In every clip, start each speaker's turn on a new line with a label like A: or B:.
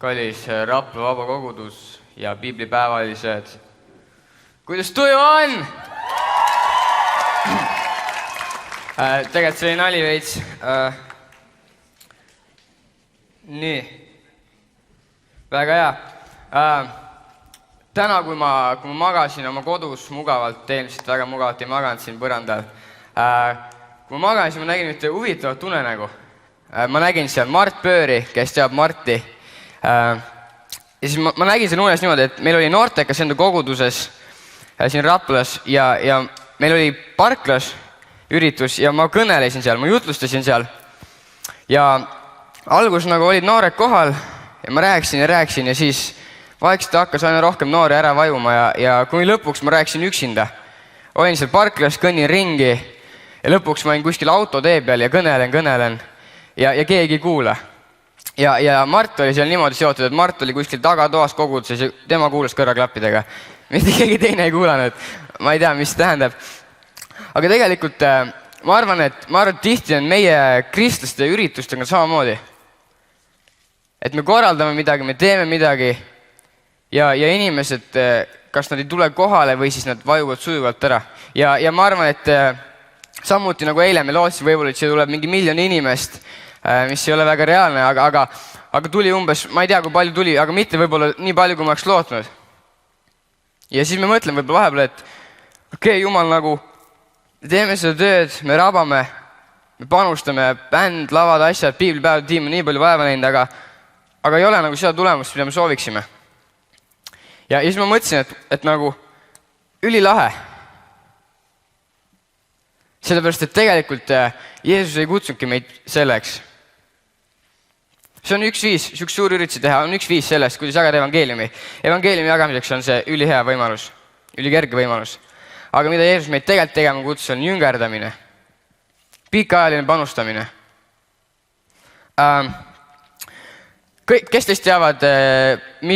A: Kallis Rapla vabakogudus ja piiblipäevalised. Kuidas tuju on? Tegelikult see oli nali veits. Nii. Väga hea. Täna, kui ma magasin oma kodus mugavalt, eelmiselt väga mugavalt ei maganud siin põrandal. Kui ma magasin, ma nägin ühte huvitavat unenägu. Ma nägin seal Mart Pööri, kes teab Marti. Ja siis ma nägin seal unes niimoodi, et meil oli noortekas enda koguduses siin Raplas ja meil oli parklas üritus ja ma kõnelesin seal, ma jutlustasin seal. Ja algus nagu olid noored kohal ja ma rääkisin ja siis vaikselt hakkas aina rohkem noori ära vajuma ja kui lõpuks ma rääkisin üksinda. Olin seal parklas, kõnnin ringi ja lõpuks ma olin kuskil autotee peal ja kõnelen ja keegi ei kuula. Ja Mart oli seal niimoodi seotud, et Mart oli kuskil tagatoas koguduses ja tema kuulas kõrvaklappidega. Mitte keegi teine ei kuulanud. Ma ei tea, mis see tähendab. Aga tegelikult ma arvan, et tihti on meie kristlaste üritustega samamoodi. Et me korraldame midagi, me teeme midagi ja inimesed, kas nad ei tule kohale või siis nad vajuvad sujuvalt ära. Ja ma arvan, et samuti nagu eile me lootsime võib-olla, et siia tuleb mingi 1 miljon inimest, mis ei ole väga reaalne, aga tuli umbes, ma ei tea, kui palju tuli, aga mitte võib-olla nii palju, kui ma oleks lootnud. Ja siis me mõtleme võib-olla vahepeal, et okei, Jumal nagu, teeme seda tööd, me rabame, me panustame, bänd, lavad, asjad, piiblipäevad, tiim on nii palju vaeva näinud, aga ei ole nagu seda tulemust, mida me sooviksime. Ja siis ma mõtlesin, et nagu ülilahe. Sellepärast, et tegelikult Jeesus ei kutsunudki meid selleks. See on üks viis, üks suur üritusi teha, on üks viis sellest, kuidas jagada evangeeliumi. Evangeeliumi jagamiseks on see ülihea võimalus, ülikerge võimalus. Aga mida Jeesus meid tegelikult tegema kutsus, on jüngerdamine, pikaajaline panustamine. Kes teist teavad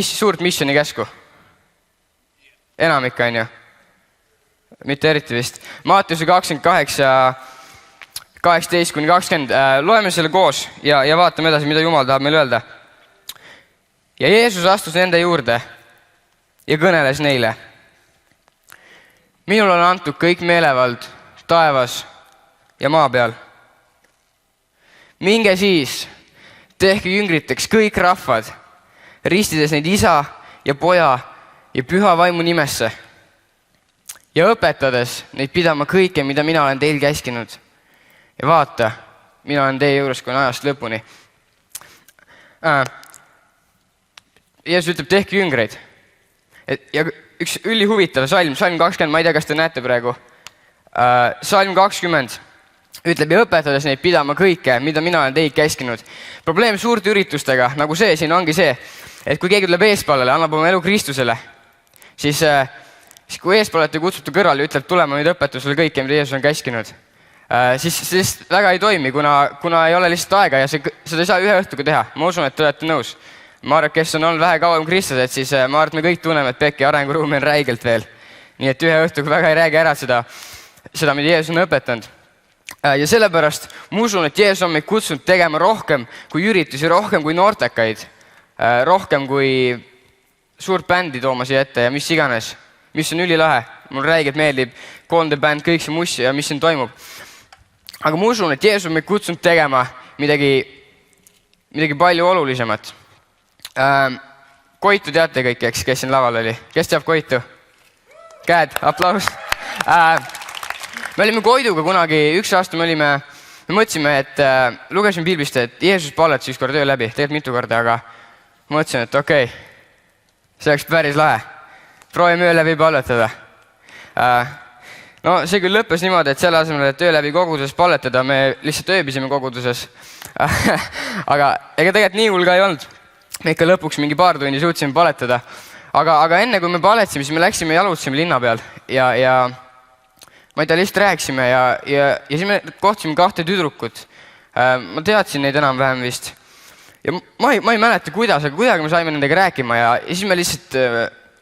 A: suurt missioni käsku? Enamik on ju? Mitte eriti vist. Maatuse 28, 18-20. Loeme selle koos ja vaatame edasi, mida Jumal tahab meil öelda. Ja Jeesus astus nende juurde ja kõneles neile. Minul on antud kõik meelevald taevas ja maa peal. Minge siis, tehke jüngriteks kõik rahvad, ristides neid isa ja poja ja püha vaimu nimesse ja õpetades neid pidama kõike, mida mina olen teil käskinud. Ja vaata, mina olen teie juures kui ajast lõpuni. Jeesus ütleb, tehke jüngreid. Ja üks ülihuvitav salm 20, ma ei tea, kas te näete praegu. Salm 20 ütleb ja õpetades neid pidama kõike, mida mina olen teid käskinud. Probleem suurte üritustega, nagu see siin ongi see, et kui keegi tuleb eespallale, annab oma elu Kristusele, siis kui eespallate kutsubta kõrval ja ütleb tulema nüüd õpetusele kõike, mida Jeesus on käskinud, siis väga ei toimi, kuna ei ole lihtsalt aega ja seda ei saa ühe õhtuga teha. Ma usun, et te olete nõus. Ma arvan, kes on olnud vähe kauem kristlased, siis ma arvan, et me kõik tunneme, et Pekki arenguruumi on räigelt veel. Nii et ühe õhtuga väga ei räägi ära seda, mida Jeesus on õpetanud. Ja sellepärast ma usun, et Jeesus on meid kutsunud tegema rohkem kui üritusi, rohkem kui noortekaid, rohkem kui suurt bändi tooma siia ette ja mis iganes, mis on ülilahe. Mul räigelt meeldib 3D bänd, kõik see mussi ja mis siin toimub. Aga ma usun, et Jeesus on meid kutsunud tegema midagi palju olulisemat. Koitu teate kõik, kes siin laval oli? Kes teab Koitu? Käed, aplaus. Me olime Koiduga kunagi, üks aasta me mõtlesime, et lugesime piiblist, et Jeesus palletas üks kord öö läbi, tegelikult mitu korda, aga mõtlesin, et okei, see oleks päris lahe. Proovime öö läbi palletada. No see küll lõppes niimoodi, et selle asemel, et öö läbi koguduses palletada, me lihtsalt ööbisime koguduses. Aga ega tegelikult nii hull ka ei olnud. Me ikka lõpuks mingi paar tundi suutsime palletada. Aga enne kui me palletsime, siis me läksime ja jalutasime linna peal. Ja ma ei tea, lihtsalt rääksime ja siis me kohtusime 2 tüdrukut. Ma teadsin neid enam-vähem vist. Ja ma ei mäleta kuidas, aga kuidagi me saime nendega rääkima ja siis me lihtsalt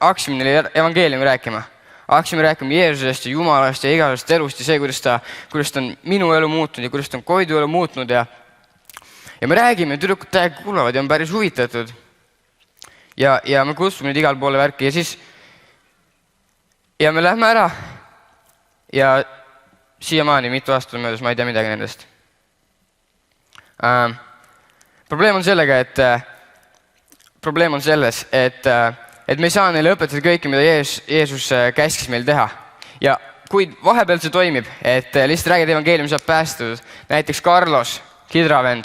A: hakkasime neile evangeeliumi rääkima. Hakkasime rääkima Jeesusest ja Jumalast ja igasest elust ja see, kuidas ta on minu elu muutnud ja kuidas ta on Koidu elu muutnud ja me räägime, tüdrukud täiega kuulavad ja on päris huvitatud. ja me kutsume nüüd igal poole värki ja me lähme ära ja siiamaani mitu aastat möödas, ma ei tea midagi nendest. Probleem on selles, et me ei saa neile õpetada kõike, mida Jeesus käskis meil teha. Ja kuid vahepeal see toimib, et lihtsalt räägid evangeeliumi, saab päästud. Näiteks Carlos, kidravend,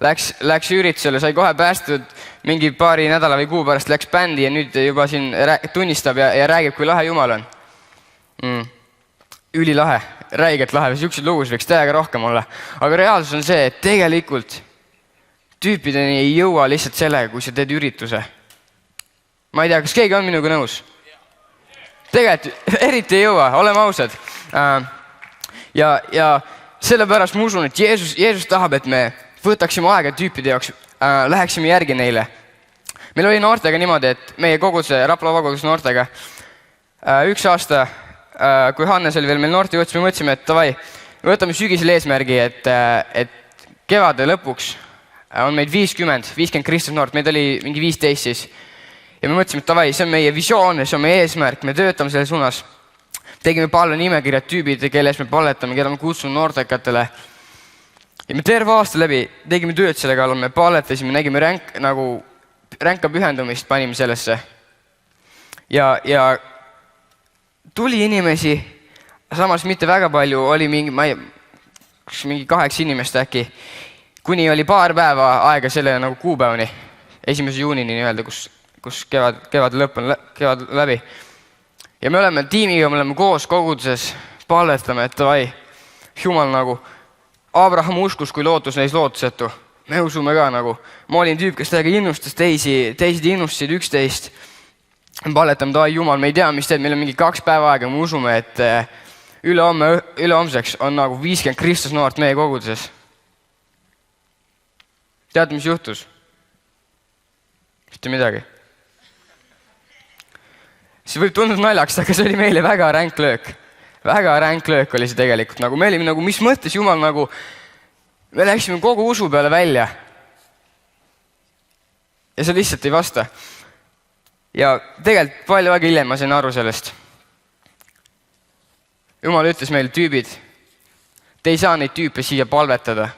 A: läks üritusele, sai kohe päästud, mingi paari nädala või kuu pärast läks bändi ja nüüd juba siin tunnistab ja räägib, kui lahe Jumal on. Ülilahe, räigelt lahe, siukseid lugus võiks täiega rohkem olla. Aga reaalsus on see, et tegelikult tüüpideni ei jõua lihtsalt sellega, kui sa teed ürituse. Ma ei tea, kas keegi on minuga nõus? Tegelikult eriti ei jõua, oleme ausad. Ja sellepärast ma usun, et Jeesus tahab, et me võtaksime aega tüüpide jaoks, läheksime järgi neile. Meil oli noortega niimoodi, et meie koguduse, Rapla koguduse noortega, üks aasta, kui Hannes oli veel meil noorte juhtis, me mõtlesime, et davai, võtame sügisel eesmärgi, et kevade lõpuks on meid 50 Kristus noort, meid oli mingi 15 siis. Ja me mõtlesime, et davai, see on meie visioon, see on meie eesmärk, me töötame selle suunas. Tegime palju nimekirjad tüübid, kelles me palletame, keda me kutsume noortekatele. Ja me terve aasta läbi tegime tööd selle kallal, me palletasime, nägime ränka pühendumist, panime sellesse. Ja tuli inimesi, samas mitte väga palju, oli mingi 8 inimest äkki, kuni oli paar päeva aega selle nagu kuupäevani, 1. juunini nii-öelda, kus kevad läbi. Ja me oleme tiimiga, me oleme koos koguduses, palletame, et davai, Jumal nagu, Abraham uskus, kui lootus neis lootusetu. Me usume ka nagu, ma olin tüüp, kes täiega innustas teised innustasid 11. Palletame, davai, Jumal, me ei tea, mis teed, meil on mingi 2 päeva aega, me usume, et ülehomseks on nagu 50 Kristus noort meie koguduses. Tead, mis juhtus? Mitte midagi. See võib tunduda naljaks, aga see oli meile väga ränk löök. Väga ränk löök oli see tegelikult. Nagu me olime nagu, mis mõttes Jumal nagu, me läksime kogu usu peale välja. Ja see lihtsalt ei vasta. Ja tegelikult palju aega hiljem ma sain aru sellest. Jumal ütles meile, tüübid, te ei saa neid tüüpe siia palvetada.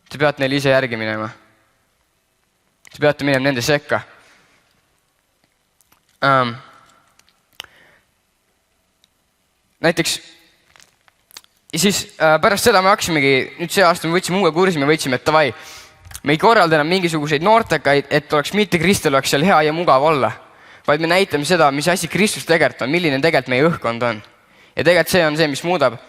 A: Te peate neile ise järgi minema. Te peate minema nende sekka. Näiteks, ja siis pärast seda me hakkasimegi, nüüd see aasta me võtsime uue kursi, me võtsime, et davai, me ei korralda enam mingisuguseid noortekaid, et oleks mitte Kristel oleks seal hea ja mugav olla, vaid me näitame seda, mis asi Kristus tegelikult on, milline tegelikult meie õhkkond on. Ja tegelikult see on see, mis muudab.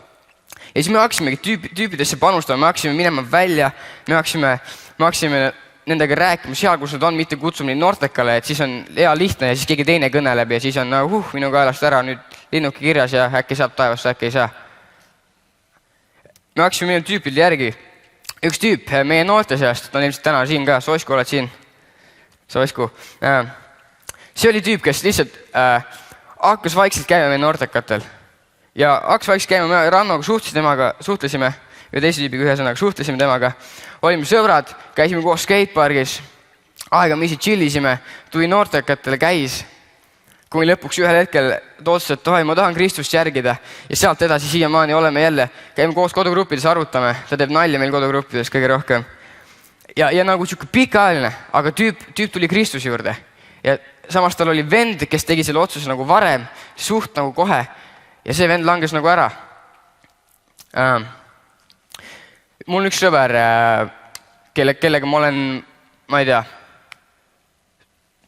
A: Ja siis me hakkasimegi tüüpidesse panustama, me hakkasime minema välja, me hakkasime nendega rääkima seal, kus nad on, mitte kutsuma neid noortekale, et siis on hea lihtne ja siis keegi teine kõneleb ja siis on minu kaelast ära nüüd linnuki kirjas ja äkki saab taevast, äkki ei saa. Me hakkasime minema tüüpide järgi. Üks tüüp meie noorte seast, ta on ilmselt täna siin ka, Soisku oled siin. Soisku. See oli tüüp, kes lihtsalt hakkas vaikselt käima meie noortekatel. Ja hakkas vaikselt käima, me Rannoga suhtlesime, ja teise tüübiga ühesõnaga suhtlesime temaga. Olime sõbrad, käisime koos skatepargis, aegamisi chillisime, tuli noortekatele käis, kui lõpuks ühel hetkel otsustas, et ma tahan Kristust järgida ja sealt edasi siiamaani oleme jälle, käime koos kodugruppides, arvutame, ta teeb nalja meil kodugruppides kõige rohkem. Ja nagu siuke pikaajaline, aga tüüp tuli Kristuse juurde ja samas tal oli vend, kes tegi selle otsuse nagu varem, suht nagu kohe ja see vend langes nagu ära. Mul on üks sõber, kellega ma olen, ma ei tea,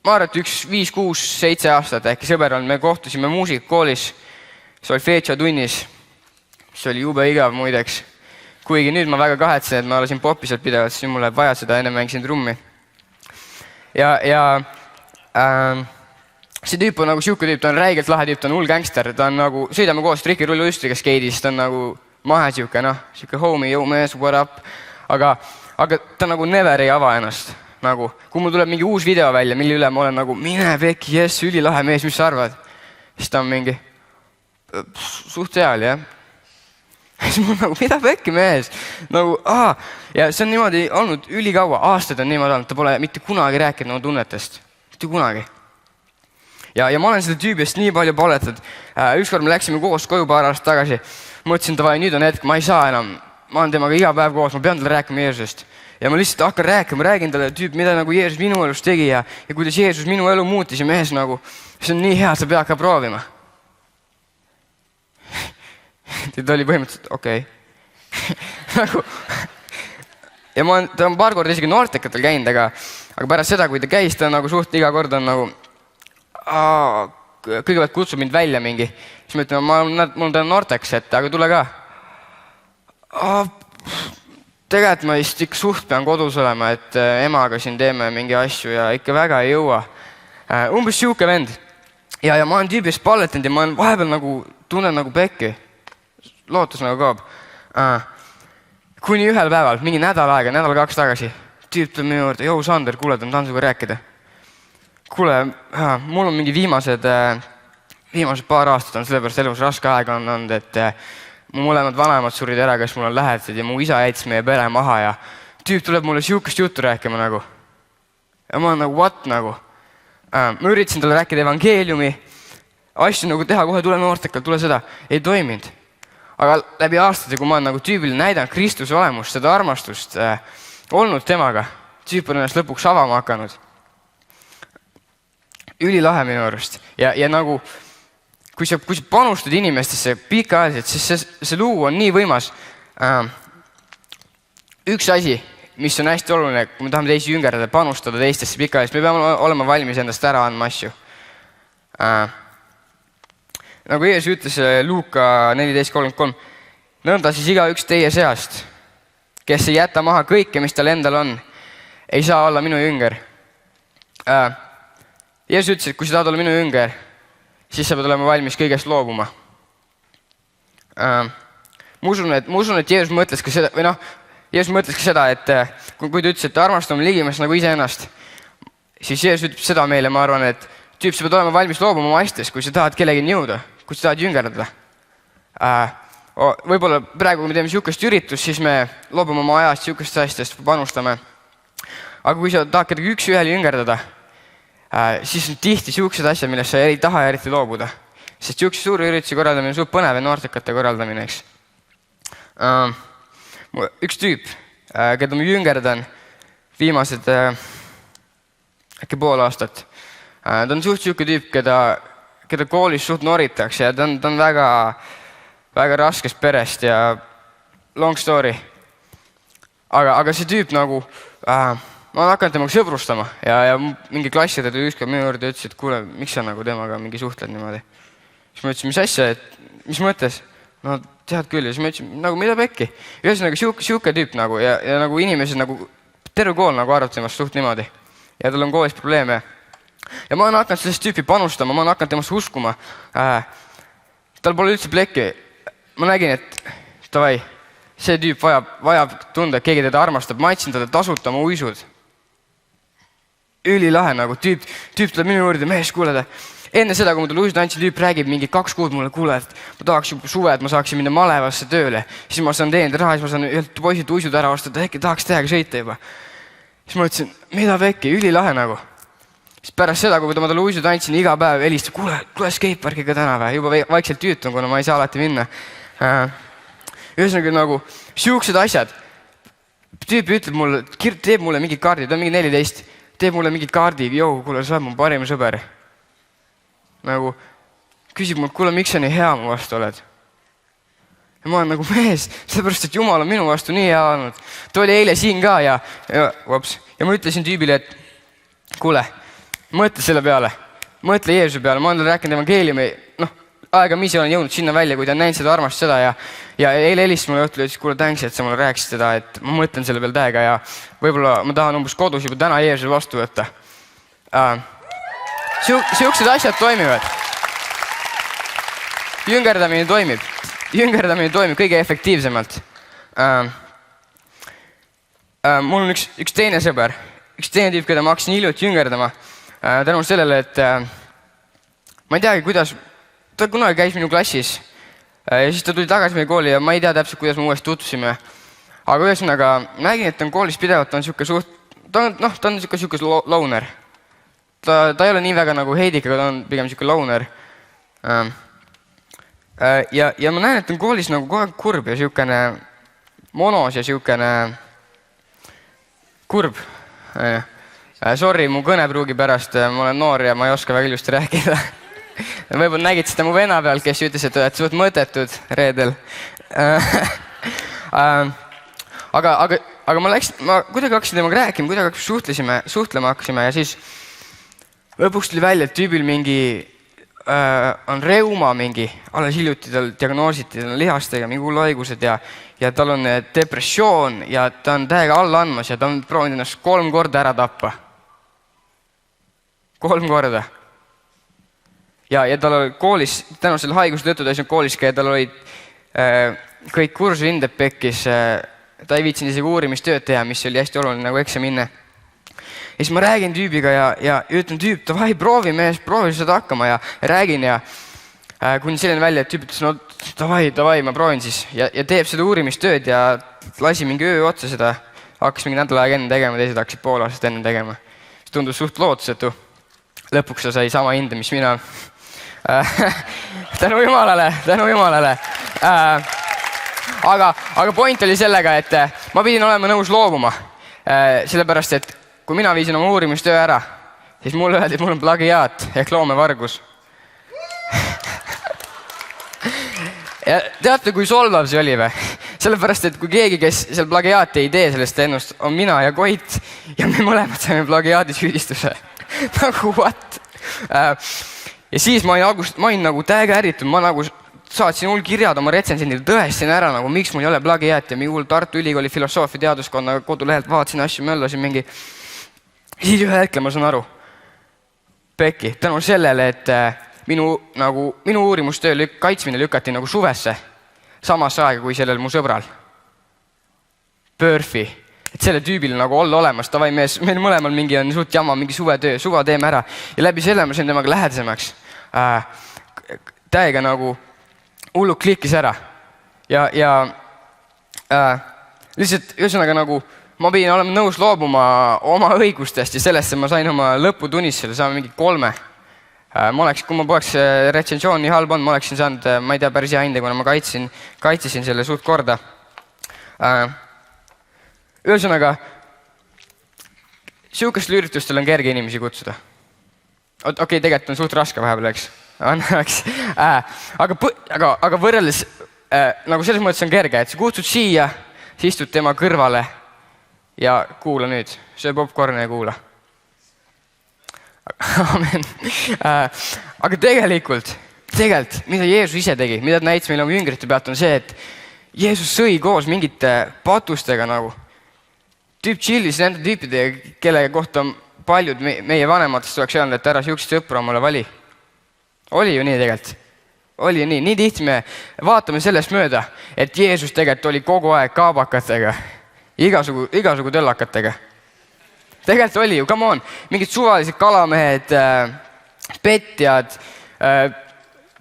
A: ma arvan, et 5, 6, 7 aastat äkki sõber on, me kohtusime muusikakoolis, solfeetšo tunnis, mis oli jube igav muideks. Kuigi nüüd ma väga kahetsen, et ma olasin popi sealt pidevalt, siis mul läheb vaja seda, enne mängisin trummi. Ja see tüüp on nagu siuke tüüp, ta on räigelt lahe tüüp, ta on hull gangster, ta on nagu, sõidame koos trikirulluistriga skeidis, ta on nagu mahe siuke, siuke homie, yo mees, what up, aga ta nagu never ei ava ennast. Nagu, kui mul tuleb mingi uus video välja, mille üle ma olen nagu, mine vekki, jess, ülilahe mees, mis sa arvad? Siis ta on mingi suht seal, jah. siis mul nagu, mida pekki mees? Nagu, ja see on niimoodi olnud ülikaua, aastaid on niimoodi olnud, ta pole mitte kunagi rääkinud oma tunnetest. Mitte kunagi. Ja ma olen seda tüübist nii palju paletanud. Ükskord me läksime koos koju paar aastat tagasi. Mõtlesin, davai, nüüd on hetk, ma ei saa enam. Ma olen temaga iga päev koos, ma pean talle rääkima Jeesusest. Ja ma lihtsalt hakkan rääkima, räägin talle tüüp, mida nagu Jeesus minu elus tegi ja kuidas Jeesus minu elu muutis ja mees nagu, see on nii hea, sa pead ka proovima. Ta oli põhimõtteliselt, okei. Nagu, ja ta on paar korda isegi noortekatel käinud, aga pärast seda, kui ta käis, ta nagu suht iga kord on nagu, kõigepealt kutsub mind välja mingi. Siis ma ütlen, mul on noorteks, aga tule ka. Tegelikult ma vist ikka suht pean kodus olema, et emaga siin teeme mingi asju ja ikka väga ei jõua. Umbes siuke vend. Ja ma olen tüübist palletanud ja ma olen vahepeal nagu, tunnen nagu pekki. Lootus nagu kaob. Kuni ühel päeval, mingi nädal 2 tagasi, tüüp tuleb minu juurde, jou Sander, kuule, tahan sinuga rääkida. Kuule, mul on mingi viimased paar aastat on sellepärast elus raske aeg on olnud, et mu mõlemad vanemad surid ära, kes mul on lähedased ja mu isa jättis meie pere maha ja tüüp tuleb mulle siukest juttu rääkima nagu. Ja ma olen nagu, what nagu? Ma üritasin talle rääkida evangeeliumi, asju nagu teha, kohe tule noortekal, tule seda. Ei toiminud. Aga läbi aastate, kui ma olen nagu tüübile näidanud Kristuse olemust, seda armastust olnud temaga, tüüp on ennast lõpuks avama hakanud. Ülilahe minu arust. Ja nagu, kui sa panustad inimestesse pikaajaliselt, siis see luu on nii võimas. Üks asi, mis on hästi oluline, kui me tahame teisi jüngerdada, panustada teistesse pikaajaliselt, me peame olema valmis endast ära andma asju. Nagu Jeesus ütles Luuka 14.33, nõnda siis igaüks teie seast, kes ei jäta maha kõike, mis tal endal on, ei saa olla minu jünger. Jeesus ütles, et kui sa tahad olla minu jünger, siis sa pead olema valmis kõigest loobuma. Ma usun, et Jeesus mõtles ka seda, Jeesus mõtles ka seda, et kui ta ütles, et armastame ligimest nagu iseennast, siis Jeesus ütleb seda meile, ma arvan, et tüüp, sa pead olema valmis loobuma oma asjadest, kui sa tahad kellegini jõuda, kui sa tahad jüngerdada. Võib-olla praegu, kui me teeme siukest üritust, siis me loobume oma ajast siukest asjadest, panustame. Aga kui sa tahad kedagi üks-ühele jüngerdada, siis on tihti siuksed asjad, millest sa ei taha eriti loobuda. Sest siukse suuri üritusi korraldamine on suht põnev ja noortekate korraldamine, eks. Üks tüüp, keda ma jüngerdan viimased äkki pool aastat. Ta on suht siuke tüüp, keda koolis suht noritakse ja ta on väga raskest perest ja long story. Aga see tüüp nagu, ma olen hakanud temaga sõbrustama ja mingi klasside tuli ükskord minu juurde ja ütles, et kuule, miks sa nagu temaga mingi suhtled niimoodi. Siis ma ütlesin, mis asja, et mis mõttes? No tead küll ja siis ma ütlesin, nagu mida pekki. Ühesõnaga siuke tüüp nagu ja nagu inimesed nagu, terve kool nagu arvab temast suht niimoodi ja tal on koolis probleeme. Ja ma olen hakanud sellist tüüpi panustama, ma olen hakanud temast uskuma. Tal pole üldse plekki. Ma nägin, et davai, see tüüp vajab tunda, et keegi teda armastab. Ma andsin teda tasuta oma uisud. Ülilahe nagu tüüp tuleb minu juurde, mees, kuuleda. Enne seda, kui ma talle uisud andsin, tüüp räägib mingi 2 kuud mulle, kuule, et ma tahaks juba suve, et ma saaksin minna malevasse tööle. Siis ma saan teenida raha, siis ma saan ühelt poisid uisud ära ostada, äkki tahaks täiega sõita juba. Siis ma ütlesin, mida pekki, ülilahe nagu. Siis pärast seda, kui ma talle uisud andsin, iga päev helistab, kuule skateparkiga tänava, juba vaikselt tüütun, kuna ma ei saa alati minna. Ühesõnaga nagu siuksed asjad. Tüüp ütleb mulle, teeb mulle mingi kaardi, ta on mingi 14, teeb mulle mingi kaardi, kuule, sa oled mu parim sõber. Nagu küsib mul, kuule, miks sa nii hea mu vastu oled? Ja ma olen nagu mees, sellepärast, et Jumal on minu vastu nii hea olnud. Ta oli eile siin ka ja ma ütlesin tüübile, et kuule, mõtle selle peale, mõtle Jeesuse peale, ma olen talle rääkinud evangeeliumi, aegamisi olen jõudnud sinna välja, kui ta on näinud seda armast seda ja eile helistas mulle õhtul ja ütles, kuule, thanks, et sa mulle rääkisid seda, et ma mõtlen selle peale täiega ja võib-olla ma tahan umbes kodus juba täna Jeesuse vastu võtta. Siuksed asjad toimivad. Jüngerdamine toimib kõige efektiivsemalt. Mul on üks teine sõber, üks teine tüüp, keda ma hakkasin hiljuti jüngerdama. Tänu sellele, et ma ei teagi, kuidas, ta kunagi käis minu klassis. Ja siis ta tuli tagasi meie kooli ja ma ei tea täpselt, kuidas me uuesti tutvusime. Aga ühesõnaga, nägin, et ta on koolis pidevalt, ta on siuke loner. Ta ei ole nii väga nagu heidik, aga ta on pigem siuke loner. Ja ma näen, et ta on koolis nagu kogu aeg kurb ja siukene monos ja siukene kurb. Sorry mu kõnepruugi pärast, ma olen noor ja ma ei oska väga ilusti rääkida. Võib-olla nägid seda mu venna peal, kes ütles, et sa oled mõttetud reedel. Aga ma kuidagi hakkasin temaga rääkima, kuidagi suhtlema hakkasime ja siis lõpuks tuli välja, et tüübil mingi on reuma mingi, alles hiljuti tal diagnoositi, tal on lihastega mingi hullhaigused ja tal on depressioon ja ta on täiega alla andmas ja ta on proovinud ennast 3 korda ära tappa. 3 korda. Ja tal oli koolis, tänu selle haiguse tõttu ta ei saanud koolis käia, tal olid kõik kursusinded pekkis, ta ei viitsinud isegi uurimistööd teha, mis oli hästi oluline nagu eksamihinne. Ja siis ma räägin tüübiga ja ütlen tüüp, davai, proovi mees, proovi seda hakkama ja räägin ja kuni selline välja, et tüüp ütles, no davai, ma proovin siis ja teeb seda uurimistööd ja lasi mingi öö otsa seda, hakkas mingi nädal aega enne tegema, teised hakkasid pool aastat enne tegema. See tundus suht lootusetu. Lõpuks ta sai sama hinde, mis mina. Tänu jumalale. Aga point oli sellega, et ma pidin olema nõus loobuma. Sellepärast, et kui mina viisin oma uurimistöö ära, siis mulle öeldi, et mul on plagiaat ehk loomevargus. Ja teate, kui solvav see oli või? Sellepärast, et kui keegi, kes seal plagiaati ei tee sellest ennust, on mina ja Koit ja me mõlemad saime plagiaadi süüdistuse. Nagu what? Ja siis ma olin nagu täiega ärritud, ma nagu saatsin hull kirjad oma retsensendile, tõestasin ära, nagu miks mul ei ole plagiaat ja mingi hull Tartu Ülikooli filosoofia teaduskonna kodulehelt vaatasin asju, möllasin mingi. Siis ühe hetkel ma saan aru, Pekki, tänu sellele, et minu uurimustöö kaitsmine lükati nagu suvesse, samas aega kui sellel mu sõbral. Pörfi. Et selle tüübil nagu olla olemas, tavai mees, meil mõlemal mingi on suht jama, mingi suva teeme ära ja läbi selle ma sain temaga lähedasemaks. Täiega nagu hullu klikkis ära ja lihtsalt ühesõnaga nagu ma pidin olema nõus loobuma oma õigustest ja sellesse ma sain oma lõputunnistusele saama mingi 3. Kui ma poleks retsensioon nii halb on, ma oleksin saanud, ma ei tea, päris hea hinde, kuna ma kaitsesin selle suht korda. Ühesõnaga, siukestel üritustel on kerge inimesi kutsuda. Okei, tegelikult on suht raske vahepeal, eks? Aga võrreldes, nagu selles mõttes on kerge, et sa kutsud siia, sa istud tema kõrvale ja kuula nüüd, söö popcorni ja kuula. Amen. Aga tegelikult, mida Jeesus ise tegi, mida ta näitas meile oma jüngrite pealt, on see, et Jeesus sõi koos mingite patustega nagu. Tüüp chillis nende tüüpidega, kelle kohta paljud meie vanematest oleks öelnud, et ära siukseid sõpra omale vali. Oli ju nii tegelikult. Oli ju nii. Nii tihti me vaatame sellest mööda, et Jeesus tegelikult oli kogu aeg kaabakatega, igasugu töllakatega. Tegelikult oli ju, come on, mingid suvalised kalamehed, petjad,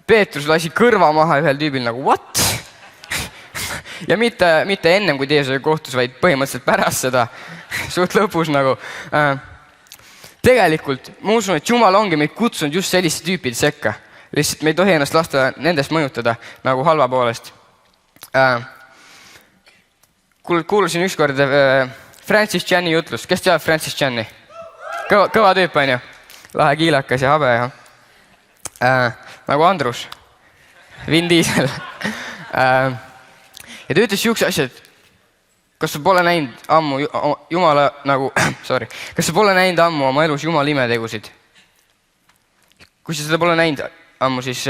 A: Peetrus lasi kõrva maha ühel tüübil nagu what? Ja mitte ennem, kui Jeesus kohtus, vaid põhimõtteliselt pärast seda suht lõpus nagu. Tegelikult, ma usun, et Jumal ongi meid kutsunud just selliste tüüpide sekka. Lihtsalt me ei tohi ennast lasta nendest mõjutada nagu halva poolest. Kuulasin ükskord Francis Chani jutlust. Kes teab Francis Chani? Kõva tüüp on ju. Lahe kiilakas ja habe. Nagu Andrus. Vin Diesel. Ja ta ütles siukse asja, et kas sa pole näinud ammu Jumala nagu, kas sa pole näinud ammu oma elus Jumala imetegusid? Kui sa seda pole näinud ammu, siis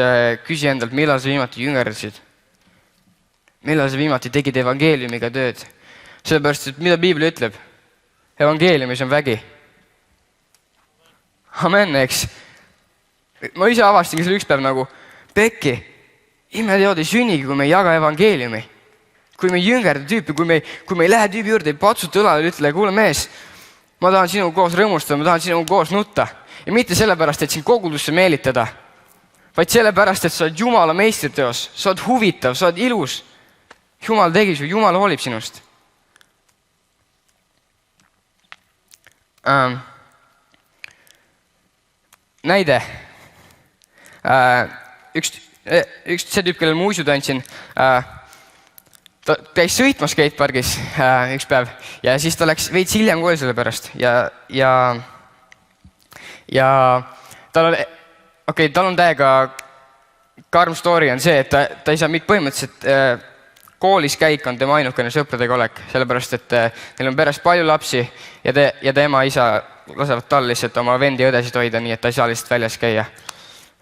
A: küsi endalt, millal sa viimati jüngerdasid? Millal sa viimati tegid evangeeliumiga tööd? Sellepärast, et mida Piibel ütleb? Evangeeliumis on vägi. Amen, eks. Ma ise avastin selle üks päev nagu, Pekki, imeteod ei sünnigi, kui me ei jaga evangeeliumi. Kui me ei jüngerda tüüpi, kui me ei lähe tüübi juurde, ei patsuta õlale, ütle, kuule mees, ma tahan sinuga koos rõõmustada, ma tahan sinuga koos nutta. Ja mitte sellepärast, et sind kogudusse meelitada, vaid sellepärast, et sa oled Jumala meistriteos, sa oled huvitav, sa oled ilus. Jumal tegi su, Jumal hoolib sinust. Näide. Üks see tüüp, kellel ma uisud andsin, ta käis sõitma skatepargis üks päev ja siis ta läks veits hiljem kooli selle pärast ja tal on täiega karm story on see, et ta ei saa põhimõtteliselt koolis käik on tema ainukene sõpradega olek, sellepärast et neil on peres palju lapsi ja tema isa lasevad tal lihtsalt oma vendi ja õdesid hoida, nii et ta ei saa lihtsalt väljas käia.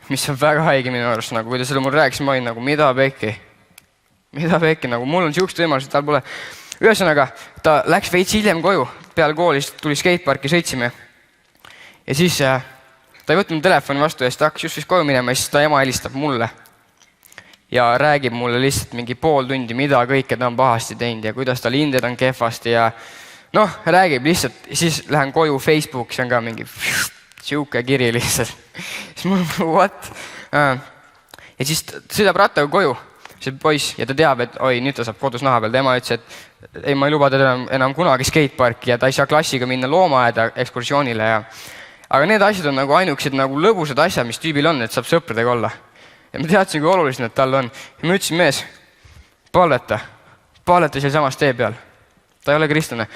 A: Mis on väga haige minu arust, nagu kui ta selle mul rääkis, ma olin nagu, mida pekki, nagu mul on siuksed võimalused, tal pole. Ühesõnaga, ta läks veits hiljem koju, peale koolist tuli skateparki, sõitsime. Ja siis ta ei võtnud telefoni vastu ja siis ta hakkas just vist koju minema ja siis ta ema helistab mulle. Ja räägib mulle lihtsalt mingi pool tundi, mida kõike ta on pahasti teinud ja kuidas tal hinded on kehvasti ja räägib lihtsalt. Siis lähen koju Facebook, see on ka mingi siuke kiri lihtsalt. Siis mul on what? Ja siis sõidab rattaga koju, see poiss, ja ta teab, et oi, nüüd ta saab kodus naha peal. Tema ütles, et ei, ma ei luba teda enam kunagi skateparki ja ta ei saa klassiga minna loomaaeda ekskursioonile. Aga need asjad on nagu ainukesed nagu lõbusad asjad, mis tüübil on, et saab sõpradega olla. Ja ma teadsin, kui olulised need tal on. Ja ma ütlesin, mees, palveta seal samas tee peal. Ta ei ole kristlane.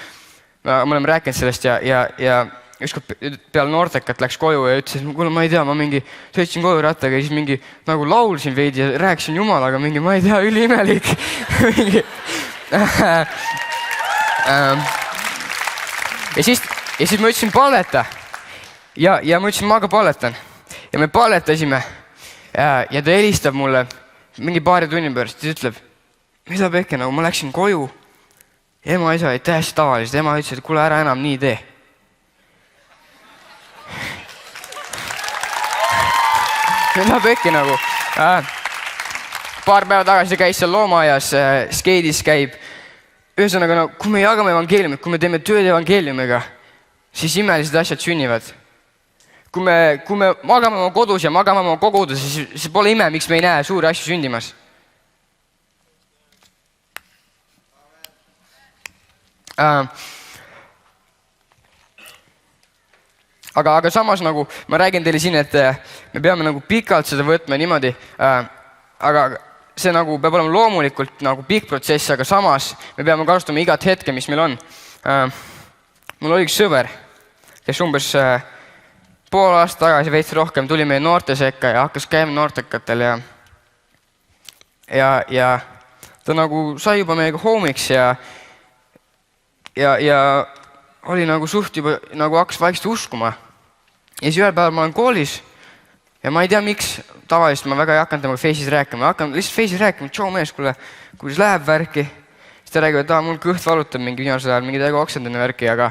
A: Me oleme rääkinud sellest ja ükskord peale noortekat läks koju ja ütles, et kuule, ma ei tea, ma mingi sõitsin koju rattaga ja siis mingi nagu laulsin veidi ja rääkisin Jumalaga mingi, ma ei tea, üliimelik. Ja siis ma ütlesin palveta ja ma ütlesin, ma ka palvetan. Ja me palvetasime ja ta helistab mulle mingi paari tunni pärast, ta ütleb, mida pekki, nagu ma läksin koju, ema isa olid täiesti tavalised, ema ütles, et kuule, ära enam nii tee. Mida pekki nagu. Paar päeva tagasi käis seal loomaaias, skeidis käib. Ühesõnaga, kui me jagame evangeeliumit, kui me teeme tööd evangeeliumiga, siis imelised asjad sünnivad. Kui me magame oma kodus ja magame oma kogudes, siis pole ime, miks me ei näe suuri asju sündimas. Aga samas nagu ma räägin teile siin, et me peame nagu pikalt seda võtma niimoodi, aga see nagu peab olema loomulikult nagu pikk protsess, aga samas me peame kasutama igat hetke, mis meil on. Mul oli üks sõber, kes umbes pool aastat tagasi veits rohkem tuli meie noorte sekka ja hakkas käima noortekatel ja ta nagu sai juba meiega hoomiks ja oli nagu suht juba nagu hakkas vaikselt uskuma. Ja siis ühel päeval ma olen koolis ja ma ei tea, miks tavaliselt ma väga ei hakanud temaga Face'is rääkima. Hakkan lihtsalt Face'is rääkima, tšau mees, kuule, kuidas läheb värki. Siis ta räägib, et mul kõht valutab mingi viimasel ajal, mingi täiega oksendane värki, aga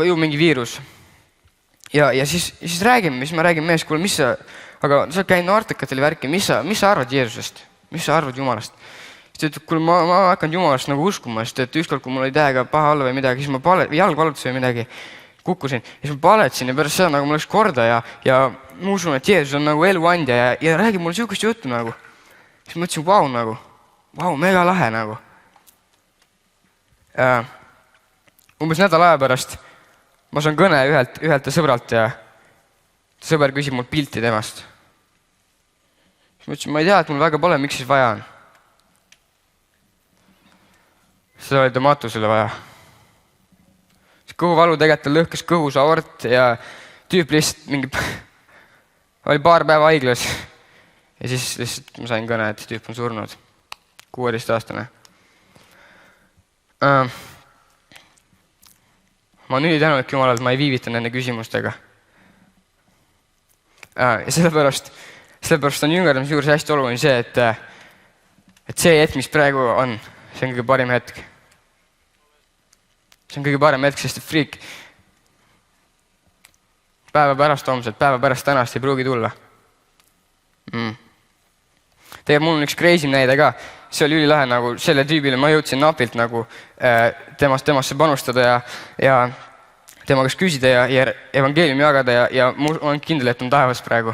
A: ju mingi viirus. Ja siis räägime, mis ma räägin, mees, kuule, mis aga sa käin noortekatel värki, mis sa arvad Jeesusest? Mis sa arvad Jumalast? Siis ta ütleb, kuule, ma hakkan Jumalast nagu uskuma, sest et ükskord, kui mul oli täiega paha olla või midagi, siis ma jalg valutas või midagi, kukkusin. Ja siis ma paletasin ja pärast seda nagu mul läks korda ja ma usun, et Jeesus on nagu eluandja ja räägib mulle siukest juttu nagu. Siis ma mõtlesin, vau, mega lahe nagu. Umbes nädal aja pärast ma saan kõne ühelt sõbralt ja sõber küsib mul pilti temast. Siis ma ütlesin, ma ei tea, et mul väga pole, miks siis vaja on. Seda oli ta matusele vaja. Kõhuvalu tegelikult lõhkes kõhus aort ja tüüp lihtsalt mingi oli paar päeva haiglas. Ja siis lihtsalt ma sain kõne, et tüüp on surnud. 16-aastane. Ma olen ülitänulik Jumalale, et ma ei viivita nende küsimustega. Ja sellepärast on jüngerdamise juures hästi oluline see, et see hetk, mis praegu on, see on kõige parim hetk. See on kõige parem hetk, sest et friik päeva pärast homset, päeva pärast tänast ei pruugi tulla. Tegelikult mul on üks crazy näide ka. See oli ülilahe nagu selle tüübile, ma jõudsin napilt nagu temasse panustada ja tema käest küsida ja evangeeliumi jagada ja ma olen kindel, et on taevas praegu.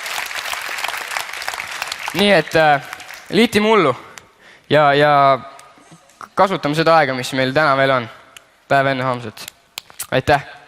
A: nii et liitime hullu ja kasutame seda aega, mis meil täna veel on. Päev enne homset. Aitäh!